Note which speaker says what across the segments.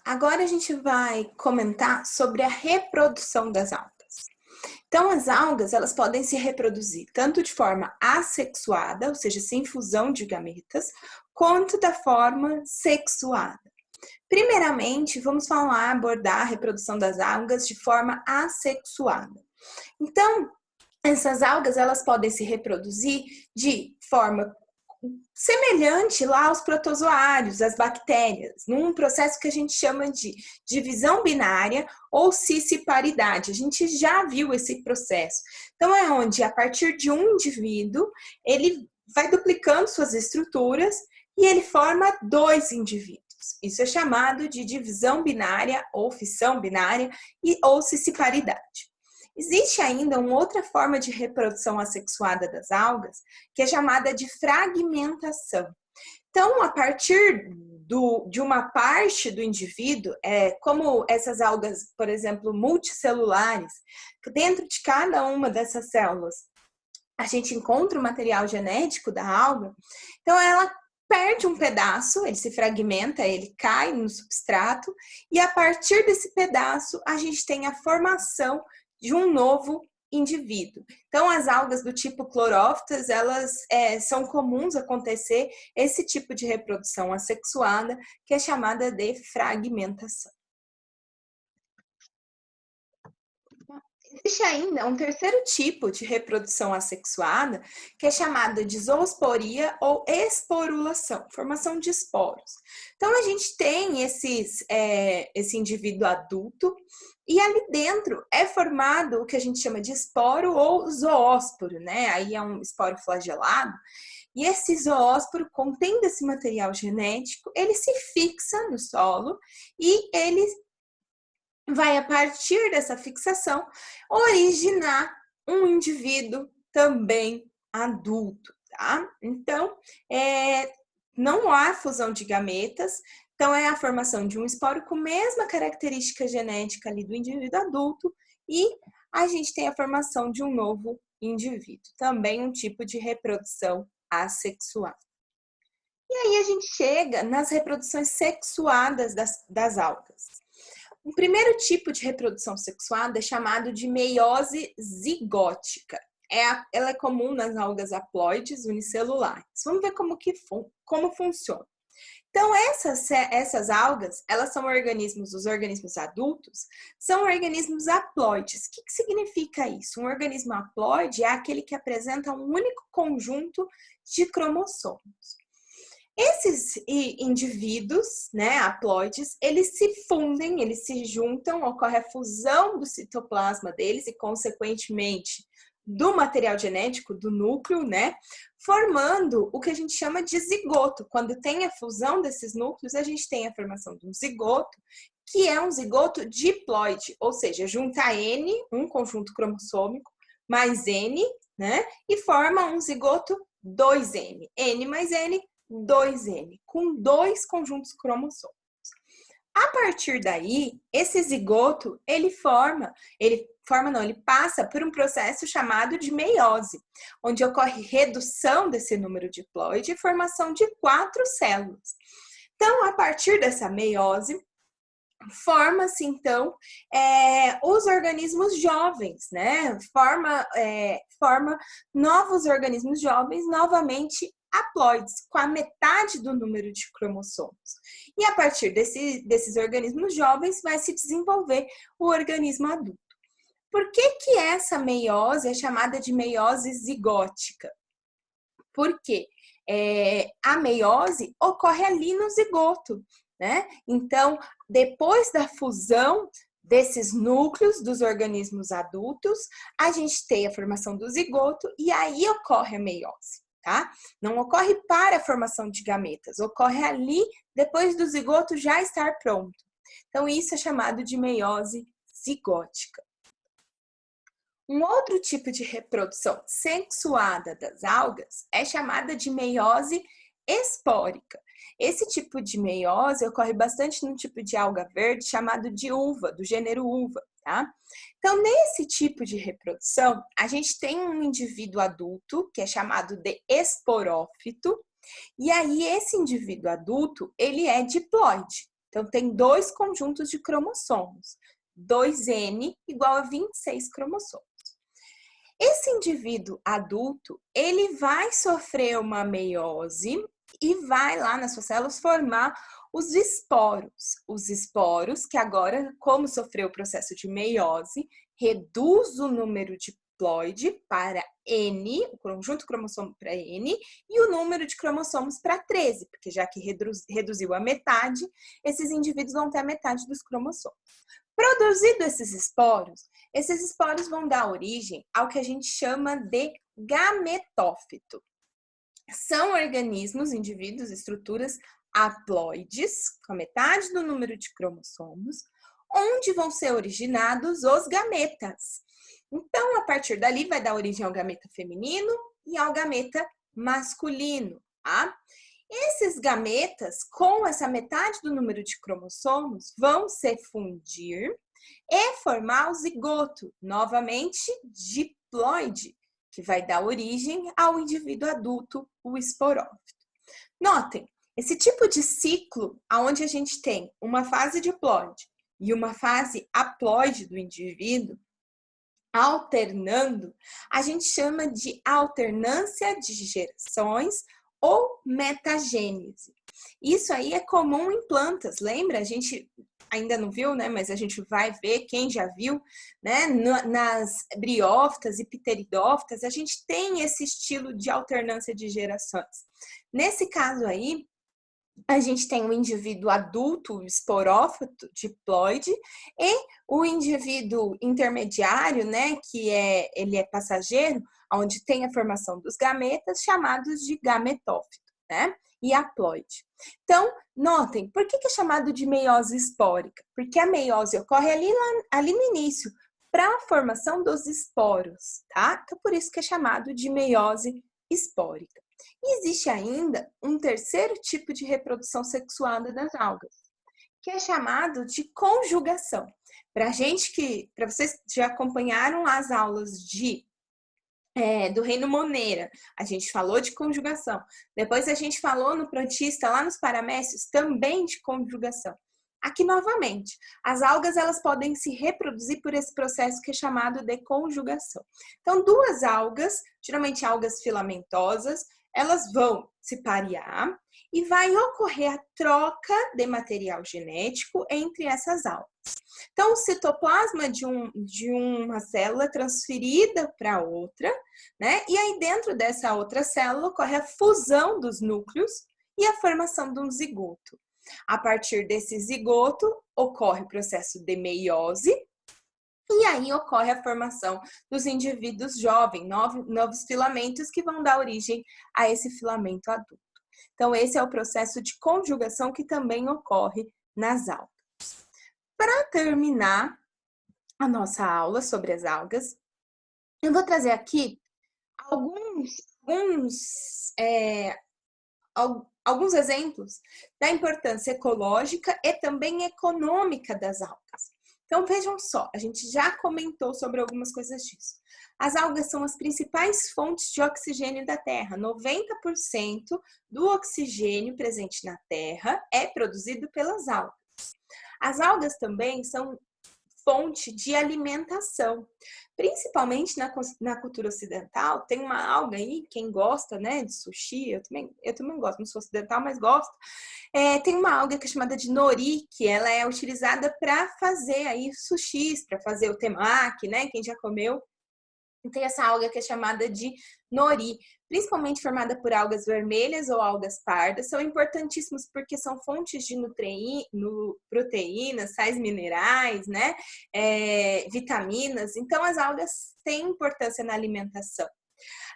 Speaker 1: Agora a gente vai comentar sobre a reprodução das algas. Então, as algas, elas podem se reproduzir tanto de forma assexuada, ou seja, sem fusão de gametas, quanto da forma sexuada. Primeiramente, vamos abordar a reprodução das algas de forma assexuada. Então, essas algas, elas podem se reproduzir de forma semelhante lá aos protozoários, às bactérias, num processo que a gente chama de divisão binária ou cisciparidade. A gente já viu esse processo. Então, é onde, a partir de um indivíduo, ele vai duplicando suas estruturas e ele forma dois indivíduos. Isso é chamado de divisão binária ou fissão binária ou cisciparidade. Existe ainda uma outra forma de reprodução assexuada das algas, que é chamada de fragmentação. Então, a partir de uma parte do indivíduo, como essas algas, por exemplo, multicelulares, dentro de cada uma dessas células, a gente encontra o material genético da alga, então ela perde um pedaço, ele se fragmenta, ele cai no substrato, e a partir desse pedaço, a gente tem a formação de um novo indivíduo. Então, as algas do tipo Chlorophytes, elas são comuns acontecer esse tipo de reprodução assexuada, que é chamada de fragmentação. Existe ainda um terceiro tipo de reprodução assexuada, que é chamada de zoosporia ou esporulação, formação de esporos. Então, a gente tem esse indivíduo adulto e ali dentro é formado o que a gente chama de esporo ou zoósporo, né? Aí é um esporo flagelado. E esse zoósporo, contendo esse material genético, ele se fixa no solo e ele vai, a partir dessa fixação, originar um indivíduo também adulto, tá? Então, não há fusão de gametas, então é a formação de um esporo com a mesma característica genética ali do indivíduo adulto e a gente tem a formação de um novo indivíduo, também um tipo de reprodução assexuada. E aí a gente chega nas reproduções sexuadas das algas. O primeiro tipo de reprodução sexuada é chamado de meiose zigótica. Ela é comum nas algas haploides unicelulares. Vamos ver como funciona. Então, essas algas, elas são os organismos adultos, são organismos haploides. O que significa isso? Um organismo haploide é aquele que apresenta um único conjunto de cromossomos. Esses indivíduos, né, haploides, eles se fundem, eles se juntam, ocorre a fusão do citoplasma deles e, consequentemente, do material genético, do núcleo, né, formando o que a gente chama de zigoto. Quando tem a fusão desses núcleos, a gente tem a formação de um zigoto, que é um zigoto diploide, ou seja, junta N, um conjunto cromossômico, mais N, né, e forma um zigoto 2N. N mais N, 2N, com dois conjuntos cromossômicos. A partir daí, esse zigoto, ele passa por um processo chamado de meiose, onde ocorre redução desse número diploide e formação de 4 células. Então, a partir dessa meiose, forma-se, então, os organismos jovens, né? Forma novos organismos jovens, novamente haploides, com a metade do número de cromossomos. E a partir desses organismos jovens vai se desenvolver o organismo adulto. Por que essa meiose é chamada de meiose zigótica? Porque a meiose ocorre ali no zigoto, né? Então, depois da fusão desses núcleos dos organismos adultos, a gente tem a formação do zigoto e aí ocorre a meiose. Tá? Não ocorre para a formação de gametas, ocorre ali depois do zigoto já estar pronto. Então, isso é chamado de meiose zigótica. Um outro tipo de reprodução sexuada das algas é chamada de meiose espórica. Esse tipo de meiose ocorre bastante num tipo de alga verde chamado de uva, do gênero uva, tá? Então, nesse tipo de reprodução, a gente tem um indivíduo adulto, que é chamado de esporófito, E aí, esse indivíduo adulto, ele é diploide. Então, tem 2 conjuntos de cromossomos. 2N igual a 26 cromossomos. Esse indivíduo adulto, ele vai sofrer uma meiose e vai lá nas suas células formar os esporos. Os esporos que agora, como sofreu o processo de meiose, reduz o número de diploide para N, o conjunto cromossomo para N, e o número de cromossomos para 13, porque já que reduziu a metade, esses indivíduos vão ter a metade dos cromossomos. Produzido esses esporos vão dar origem ao que a gente chama de gametófito. São organismos, indivíduos, estruturas haploides, com a metade do número de cromossomos, onde vão ser originados os gametas. Então, a partir dali, vai dar origem ao gameta feminino e ao gameta masculino, tá? Esses gametas, com essa metade do número de cromossomos, vão se fundir e formar o zigoto, novamente diploide, que vai dar origem ao indivíduo adulto, o esporófito. Notem, esse tipo de ciclo, onde a gente tem uma fase diploide e uma fase haploide do indivíduo, alternando, a gente chama de alternância de gerações ou metagênese. Isso aí é comum em plantas, lembra? A gente ainda não viu, né? Mas a gente vai ver, quem já viu, né? Nas briófitas e pteridófitas, a gente tem esse estilo de alternância de gerações. Nesse caso aí, a gente tem o indivíduo adulto, o esporófito, diploide, e o indivíduo intermediário, né, ele é passageiro, onde tem a formação dos gametas, chamados de gametófito, né, e haploide. Então, notem, por que é chamado de meiose espórica? Porque a meiose ocorre ali no início, para a formação dos esporos, tá? Então, por isso que é chamado de meiose espórica. E existe ainda um terceiro tipo de reprodução sexuada das algas, que é chamado de conjugação. Para vocês já acompanharam as aulas do reino Monera, a gente falou de conjugação. Depois a gente falou no protista, lá nos paramécios, também de conjugação. Aqui novamente, as algas elas podem se reproduzir por esse processo que é chamado de conjugação. Então, 2 algas, geralmente algas filamentosas, elas vão se parear e vai ocorrer a troca de material genético entre essas algas. Então, o citoplasma de uma célula é transferida para outra, né? E aí dentro dessa outra célula ocorre a fusão dos núcleos e a formação de um zigoto. A partir desse zigoto ocorre o processo de meiose, e aí ocorre a formação dos indivíduos jovens, novos filamentos que vão dar origem a esse filamento adulto. Então, esse é o processo de conjugação que também ocorre nas algas. Para terminar a nossa aula sobre as algas, eu vou trazer aqui alguns exemplos da importância ecológica e também econômica das algas. Então, vejam só, a gente já comentou sobre algumas coisas disso. As algas são as principais fontes de oxigênio da Terra. 90% do oxigênio presente na Terra é produzido pelas algas. As algas também são fonte de alimentação. Principalmente na cultura ocidental, tem uma alga aí, quem gosta, né, de sushi, eu também gosto, não sou ocidental, mas gosto. Tem uma alga que é chamada de nori, que ela é utilizada para fazer aí sushis, para fazer o temaki, né, quem já comeu. E tem essa alga que é chamada de nori, principalmente formada por algas vermelhas ou algas pardas, são importantíssimos porque são fontes de proteínas, sais minerais, né? Vitaminas. Então, as algas têm importância na alimentação.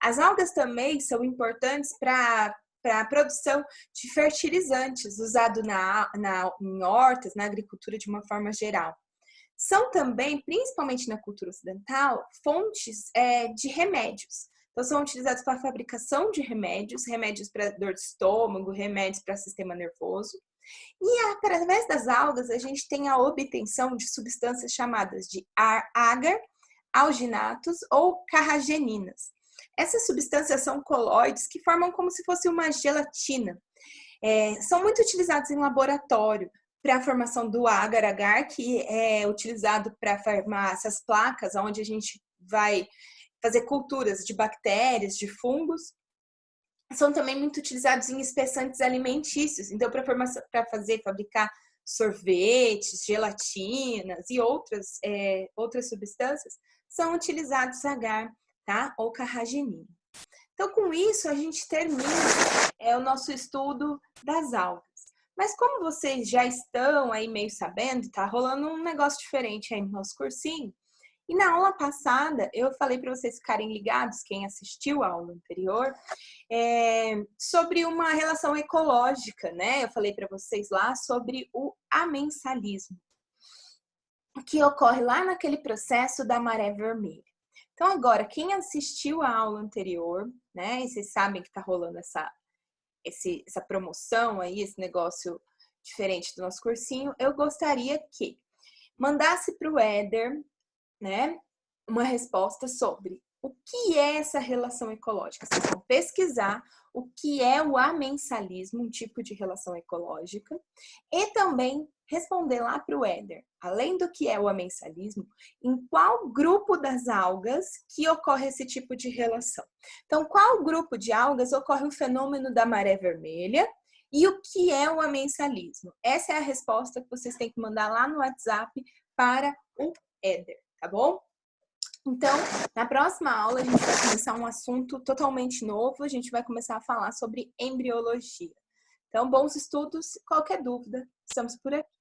Speaker 1: As algas também são importantes para a produção de fertilizantes, usado em hortas, na agricultura de uma forma geral. São também, principalmente na cultura ocidental, fontes de remédios. Então, são utilizados para a fabricação de remédios para dor de estômago, remédios para sistema nervoso. E através das algas, a gente tem a obtenção de substâncias chamadas de agar, alginatos ou carrageninas. Essas substâncias são colóides que formam como se fosse uma gelatina. São muito utilizados em laboratório para a formação do agar-agar, que é utilizado para formar essas placas onde a gente vai fazer culturas de bactérias, de fungos. São também muito utilizados em espessantes alimentícios, então para fabricar sorvetes, gelatinas e outras substâncias, são utilizados agar, tá? Ou carragenina. Então, com isso, a gente termina o nosso estudo das algas. Mas como vocês já estão aí meio sabendo, tá rolando um negócio diferente aí no nosso cursinho. E na aula passada, eu falei para vocês ficarem ligados, quem assistiu a aula anterior, sobre uma relação ecológica, né? Eu falei para vocês lá sobre o amensalismo, que ocorre lá naquele processo da maré vermelha. Então, agora, quem assistiu a aula anterior, né? E vocês sabem que está rolando essa promoção aí, esse negócio diferente do nosso cursinho, eu gostaria que mandasse para o Éder, né, uma resposta sobre o que é essa relação ecológica. Vocês vão pesquisar o que é o amensalismo, um tipo de relação ecológica, e também responder lá para o Éder, além do que é o amensalismo, em qual grupo das algas que ocorre esse tipo de relação. Então, qual grupo de algas ocorre o fenômeno da maré vermelha e o que é o amensalismo? Essa é a resposta que vocês têm que mandar lá no WhatsApp para o Éder, tá bom? Então, na próxima aula, a gente vai começar um assunto totalmente novo. A gente vai começar a falar sobre embriologia. Então, bons estudos. Qualquer dúvida, estamos por aqui.